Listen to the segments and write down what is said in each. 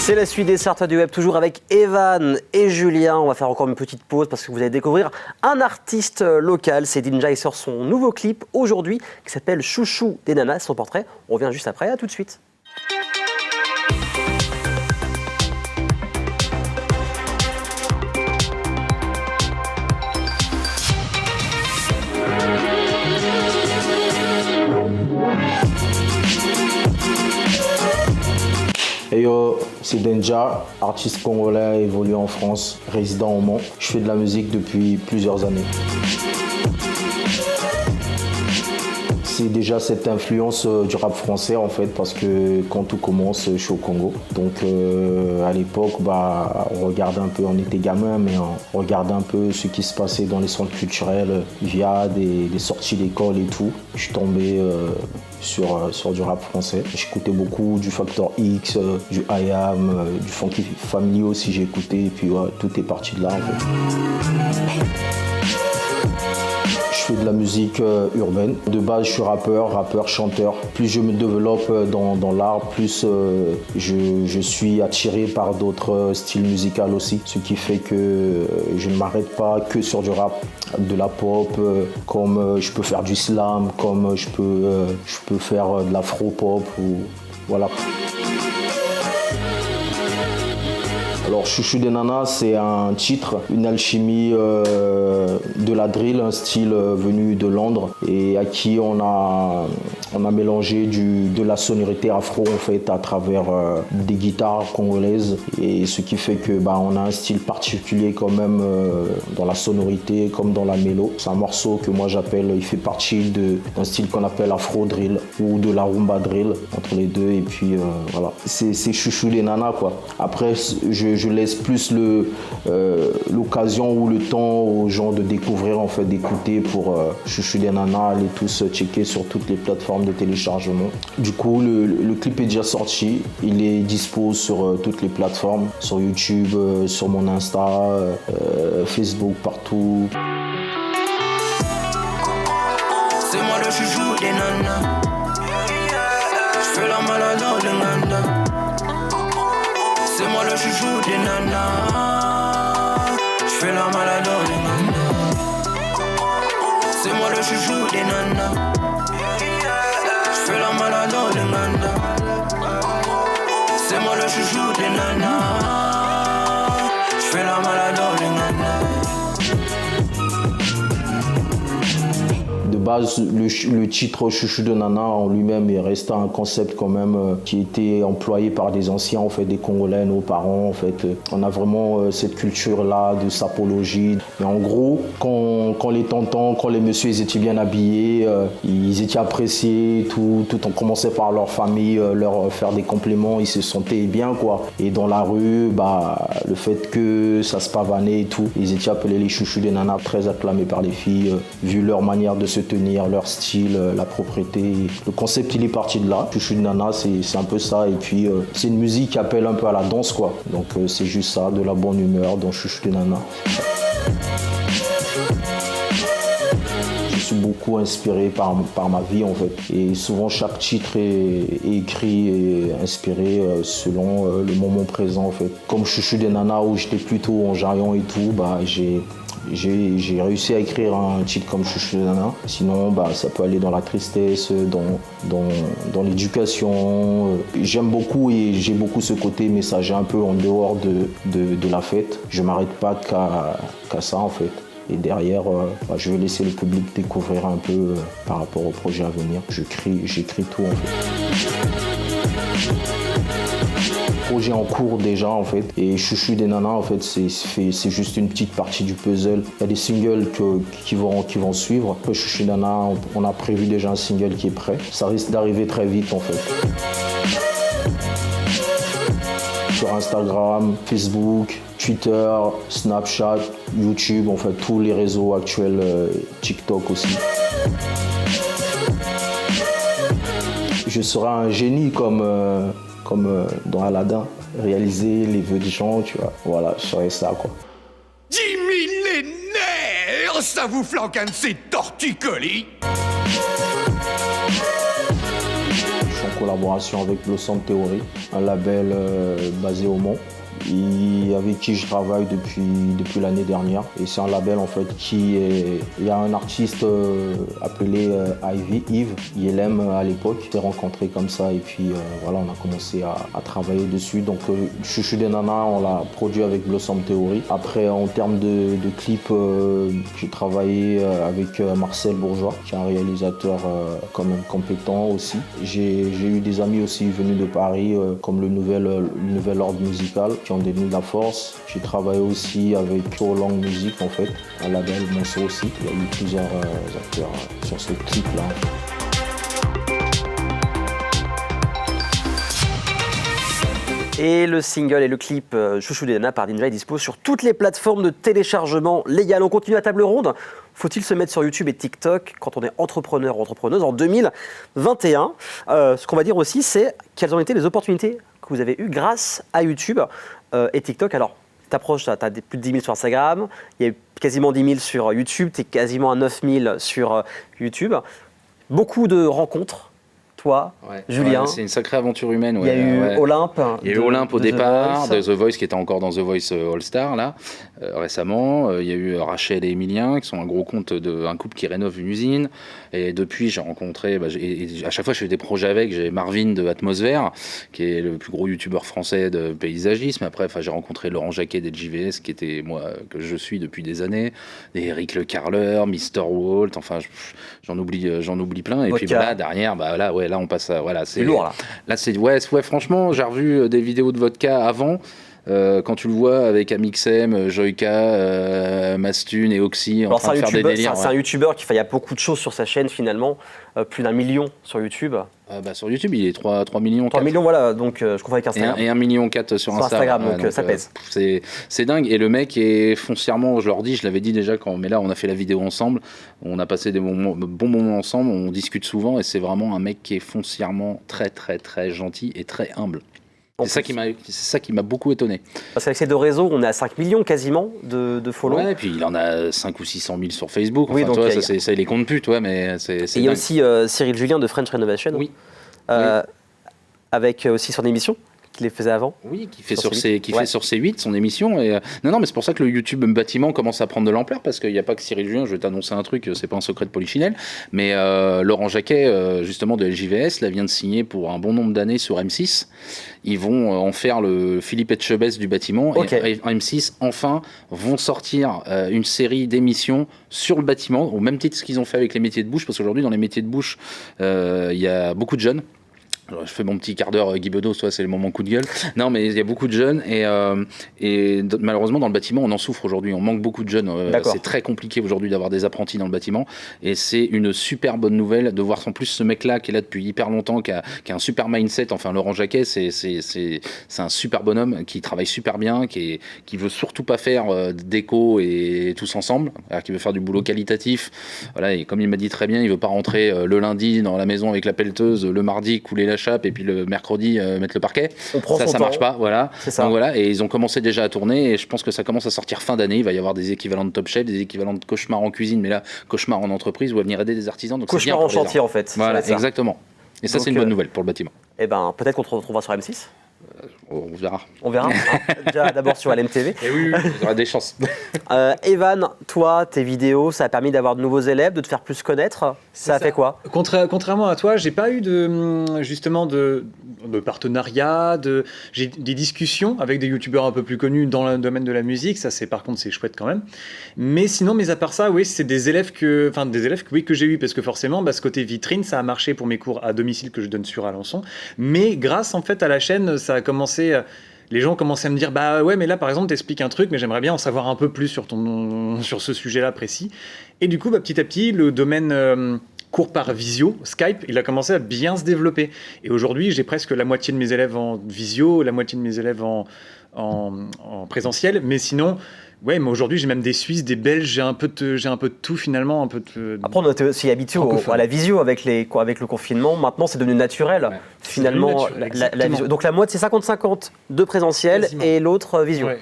C'est la suite des Startups du Web, toujours avec Evan et Julien. On va faire encore une petite pause parce que vous allez découvrir un artiste local. C'est Dinja, il sort son nouveau clip aujourd'hui qui s'appelle Chouchou des nanas. Son portrait, on revient juste après, à tout de suite. Hey yo, c'est Dinja, artiste congolais évolué en France, résident au Mans. Je fais de la musique depuis plusieurs années. C'est déjà cette influence du rap français en fait, parce que quand tout commence, je suis au Congo. Donc à l'époque, on regardait un peu, on était gamins, mais on regardait un peu ce qui se passait dans les centres culturels via des sorties d'école et tout. Je suis tombé sur du rap français. J'écoutais beaucoup du Factor X, du I Am, du Funky Family aussi j'ai écouté, et puis ouais, tout est parti de là en fait. Je fais de la musique urbaine. De base, je suis rappeur, chanteur. Plus je me développe dans l'art, plus je suis attiré par d'autres styles musicaux aussi. Ce qui fait que je ne m'arrête pas que sur du rap, de la pop, comme je peux faire du slam, comme je peux faire de l'afro-pop, voilà. Alors Chouchou des nanas, c'est un titre, une alchimie de la drill, un style venu de Londres et à qui on a mélangé de la sonorité afro en fait à travers des guitares congolaises, et ce qui fait que on a un style particulier quand même dans la sonorité comme dans la mélo. C'est un morceau que moi j'appelle, il fait partie d'un style qu'on appelle afro drill ou de la rumba drill, entre les deux, et puis voilà. C'est Chouchou des nanas quoi. Après je laisse plus l'occasion ou le temps aux gens de découvrir, en fait, d'écouter pour Chouchou des nanas, aller tous checker sur toutes les plateformes de téléchargement. Du coup, le clip est déjà sorti, il est dispo sur toutes les plateformes, sur YouTube, sur mon Insta, Facebook, partout. C'est moi le chouchou des nanas, je fais la malade dans le nana. C'est moi le chouchou des nanas, je fais la malade dans les nanas. C'est moi le chouchou des nanas, je fais la malade dans les nanas. C'est moi le chouchou des nanas, je fais la malade dans les nanas. De base, le titre Chouchou de Nana en lui-même est resté un concept quand même qui était employé par des anciens, en fait, des Congolais, nos parents. En fait, on a vraiment cette culture-là de sapologie. Mais en gros, quand les tontons, quand les messieurs ils étaient bien habillés, ils étaient appréciés, tout on commençait par leur famille, leur faire des compliments, ils se sentaient bien quoi. Et dans la rue, le fait que ça se pavanait et tout, ils étaient appelés les chouchous des nanas, très acclamés par les filles, vu leur manière de se tenir, leur style, la propreté. Le concept il est parti de là. Chouchou de nana, c'est un peu ça. Et puis c'est une musique qui appelle un peu à la danse quoi. Donc c'est juste ça, de la bonne humeur dans Chouchou de nana. Je suis beaucoup inspiré par ma vie en fait. Et souvent chaque titre est écrit et inspiré selon le moment présent en fait. Comme Chouchou des nanas où j'étais plutôt en jaillon et tout, j'ai réussi à écrire un titre comme Chouchou des nanas. Sinon, ça peut aller dans la tristesse, dans l'éducation. J'aime beaucoup et j'ai beaucoup ce côté messager un peu en dehors de la fête. Je ne m'arrête pas qu'à ça en fait. Et derrière, je vais laisser le public découvrir un peu par rapport au projet à venir. J'écris tout en fait. Projet en cours déjà en fait, et Chouchou des nanas en fait c'est juste une petite partie du puzzle. Il y a des singles qui vont suivre. Après Chouchou des nanas, on a prévu déjà un single qui est prêt. Ça risque d'arriver très vite en fait. Sur Instagram, Facebook, Twitter, Snapchat, YouTube, en fait tous les réseaux actuels, TikTok aussi. Je serai un génie comme dans Aladdin, réaliser les vœux des gens, tu vois. Voilà, je serais ça, quoi. 10 millénaires, ça vous flanque un de ces torticolis. Je suis collaboration avec Blossom Theory, un label basé au Mans, et avec qui je travaille depuis l'année dernière. Et c'est un label en fait il y a un artiste appelé Yves, ILM à l'époque. On s'est rencontrés comme ça et puis voilà, on a commencé à travailler dessus. Donc Chouchou des Nanas, on l'a produit avec Blossom Theory. Après en termes de clips, j'ai travaillé avec Marcel Bourgeois, qui est un réalisateur quand même compétent aussi. J'ai eu des amis aussi venus de Paris comme le nouvel ordre musical, qui ont donné de la force. J'ai travaillé aussi avec Pure Long Music en fait, un label Monceau aussi. Il y a eu plusieurs acteurs sur ce clip-là. Et le single et le clip Chouchou des Nanas par Ninja est dispo sur toutes les plateformes de téléchargement légales. On continue la table ronde. Faut-il se mettre sur YouTube et TikTok quand on est entrepreneur ou entrepreneuse en 2021 ? Ce qu'on va dire aussi, c'est quelles ont été les opportunités que vous avez eues grâce à YouTube et TikTok. Alors, tu approches, tu as plus de 10 000 sur Instagram, il y a eu quasiment 10 000 sur YouTube, tu es quasiment à 9 000 sur YouTube. Beaucoup de rencontres. Toi, Julien. Ouais, c'est une sacrée aventure humaine. Il y a eu Olympe. Il y a eu Olympe au départ, de The Voice qui était encore dans The Voice All Star là, récemment. Il y a eu Rachel et Emilien qui sont un gros compte d'un couple qui rénove une usine. Et depuis, j'ai rencontré, à chaque fois je fais des projets avec, j'ai Marvin de Atmosphère, qui est le plus gros youtubeur français de paysagisme. Après, j'ai rencontré Laurent Jacquet des JVS, qui était moi, que je suis depuis des années, et Eric Le Carler, Mr. Walt, enfin j'en oublie plein. Et puis là, derrière, là on passe à, c'est lourd là. Là c'est franchement, j'ai revu des vidéos de Vodka avant. Quand tu le vois avec Amixem, Joyka, Mastune et Oxy en train de faire des délires. C'est un youtubeur qui fait, il y a beaucoup de choses sur sa chaîne finalement, plus d'1 million sur YouTube. Sur YouTube, il est 3 millions. 3 millions, voilà, donc je confonds avec Instagram. Et 1,4 million sur Instagram. Donc ça pèse. C'est dingue. Et le mec est foncièrement, je leur dis, je l'avais dit déjà, mais là on a fait la vidéo ensemble, on a passé des bons moments ensemble, on discute souvent et c'est vraiment un mec qui est foncièrement très très très gentil et très humble. C'est ça qui m'a beaucoup étonné. Parce qu'avec ces deux réseaux, on est à 5 millions quasiment de follow. Ouais, et puis il en a 5 ou 600 000 sur Facebook. Oui, donc ça, il les compte plus, mais c'est. Et il y a aussi Cyril Julien de French Renovation. Oui. Avec aussi son émission qu'il les faisait avant. Oui, qui fait sur C8 son émission. Et, non, mais c'est pour ça que le YouTube bâtiment commence à prendre de l'ampleur, parce qu'il n'y a pas que Cyril Julien, je vais t'annoncer un truc, c'est pas un secret de Polichinelle, mais Laurent Jacquet, justement de LJVS, là, vient de signer pour un bon nombre d'années sur M6. Ils vont en faire le Philippe Etchebest du bâtiment. Okay. Et M6, enfin, vont sortir une série d'émissions sur le bâtiment, au même titre que ce qu'ils ont fait avec les métiers de bouche, parce qu'aujourd'hui, dans les métiers de bouche, il y a beaucoup de jeunes. Alors, je fais mon petit quart d'heure Guy Bedos, c'est le moment coup de gueule. Non, mais il y a beaucoup de jeunes et malheureusement dans le bâtiment on en souffre aujourd'hui. On manque beaucoup de jeunes. C'est très compliqué aujourd'hui d'avoir des apprentis dans le bâtiment et c'est une super bonne nouvelle de voir en plus ce mec-là qui est là depuis hyper longtemps, qui a un super mindset. Enfin, Laurent Jacquet, c'est un super bonhomme qui travaille super bien, qui veut surtout pas faire déco et tous ensemble, alors qui veut faire du boulot qualitatif. Voilà, et comme il m'a dit très bien, il veut pas rentrer le lundi dans la maison avec la pelleteuse, le mardi couler la chape et puis le mercredi mettre le parquet. Ça marche pas, voilà. Donc voilà, et ils ont commencé déjà à tourner et je pense que ça commence à sortir fin d'année. Il va y avoir des équivalents de Top Chef, des équivalents de Cauchemar en cuisine, mais là Cauchemar en entreprise où va venir aider des artisans. Donc Cauchemar en chantier en fait. Voilà, exactement. Et ça, c'est une bonne nouvelle pour le bâtiment. Eh ben, peut-être qu'on te retrouvera sur M6. On verra. On verra. Déjà d'abord sur LMTV. Et oui, on aura des chances. Evan, toi, tes vidéos, ça a permis d'avoir de nouveaux élèves, de te faire plus connaître. Ça a fait quoi ? Contrairement à toi, j'ai pas eu de partenariat. J'ai des discussions avec des youtubeurs un peu plus connus dans le domaine de la musique. Ça, par contre, c'est chouette quand même. Mais sinon, mis à part ça, oui, c'est des élèves que j'ai eu parce que forcément, ce côté vitrine, ça a marché pour mes cours à domicile que je donne sur Alençon. Mais grâce en fait à la chaîne, ça a commencé. Les gens commençaient à me dire ouais, mais là par exemple t'expliques un truc, mais j'aimerais bien en savoir un peu plus sur ce sujet-là précis. Et du coup, petit à petit, le domaine cours par visio, Skype, il a commencé à bien se développer. Et aujourd'hui, j'ai presque la moitié de mes élèves en visio, la moitié de mes élèves en présentiel. Mais sinon, ouais, mais aujourd'hui, j'ai même des Suisses, des Belges, j'ai un peu de tout finalement. Après, on est aussi habitué à la visio avec le confinement. Maintenant, c'est devenu naturel. Ouais. Finalement, la visio. Donc la moitié, c'est 50-50 de présentiel. Quasiment. Et l'autre visio. Ouais.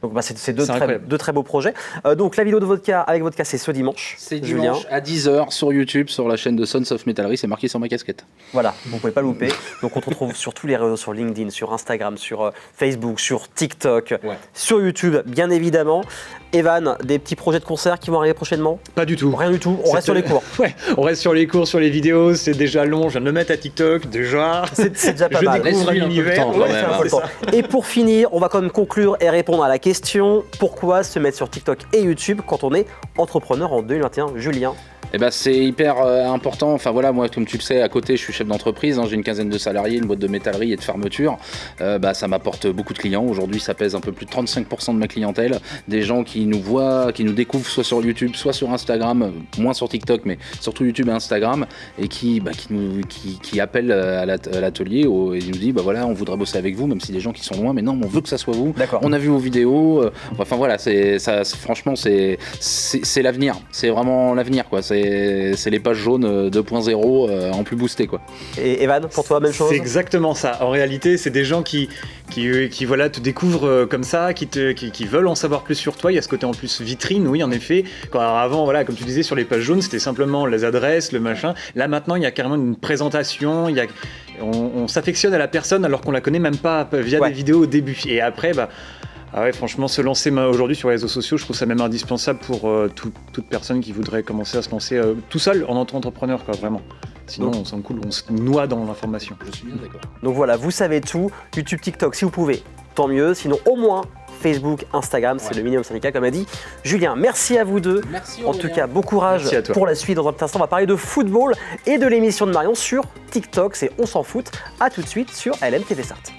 Donc c'est deux incroyable. très beaux projets. Donc la vidéo de Vodka avec Vodka, c'est ce dimanche. C'est Julien. dimanche à 10h sur YouTube, sur la chaîne de Sons of Metallery, c'est marqué sur ma casquette. Voilà, vous ne pouvez pas louper. Donc on te retrouve sur tous les réseaux, sur LinkedIn, sur Instagram, sur Facebook, sur TikTok, sur YouTube, bien évidemment. Evan, des petits projets de concerts qui vont arriver prochainement? Pas du tout. Rien du tout, on reste sur les cours. Ouais, on reste sur les cours, sur les vidéos, c'est déjà long, je viens de le mettre à TikTok, déjà. C'est déjà pas mal. Je découvre un Laisse-lui un peu le univers. temps, quand Ouais, même, c'est hein. un peu ça. Et pour finir, on va quand même conclure et répondre à la question, pourquoi se mettre sur TikTok et YouTube quand on est entrepreneur en 2021? Julien? Eh ben, c'est hyper important. Enfin voilà, moi, comme tu le sais, à côté, je suis chef d'entreprise. J'ai une quinzaine de salariés, une boîte de métallerie et de fermeture. Ça m'apporte beaucoup de clients. Aujourd'hui, ça pèse un peu plus de 35% de ma clientèle. Des gens qui nous voient, qui nous découvrent soit sur YouTube, soit sur Instagram, moins sur TikTok, mais surtout YouTube et Instagram, et qui appellent à l'atelier et nous disent voilà, on voudrait bosser avec vous, même si des gens qui sont loin, mais non, on veut que ça soit vous. D'accord. On a vu vos vidéos. Enfin voilà, franchement, c'est l'avenir. C'est vraiment l'avenir, quoi. C'est les pages jaunes 2.0 en plus boosté, quoi. Et Evan, pour toi, même chose? C'est exactement ça. En réalité, c'est des gens qui voilà, te découvrent comme ça, qui veulent en savoir plus sur toi. Il y a ce côté en plus vitrine, oui, en effet. Alors avant, voilà, comme tu disais, sur les pages jaunes, c'était simplement les adresses, le machin. Là, maintenant, il y a carrément une présentation. On s'affectionne à la personne alors qu'on la connaît même pas via des vidéos au début. Et après, ah ouais, franchement, se lancer aujourd'hui sur les réseaux sociaux, je trouve ça même indispensable pour toute personne qui voudrait commencer à se lancer tout seul en entrepreneur, quoi, vraiment. Sinon, on s'en coule, on se noie dans l'information. Je suis bien d'accord. Donc voilà, vous savez tout. YouTube, TikTok, si vous pouvez, tant mieux. Sinon, au moins, Facebook, Instagram, c'est le minimum syndical, comme a dit Julien. Merci à vous deux. Merci, en tout cas, bon courage Merci à toi. pour la suite. Dans un petit instant, on va parler de football et de l'émission de Marion sur TikTok. C'est On s'en fout. À tout de suite sur LMTV Start.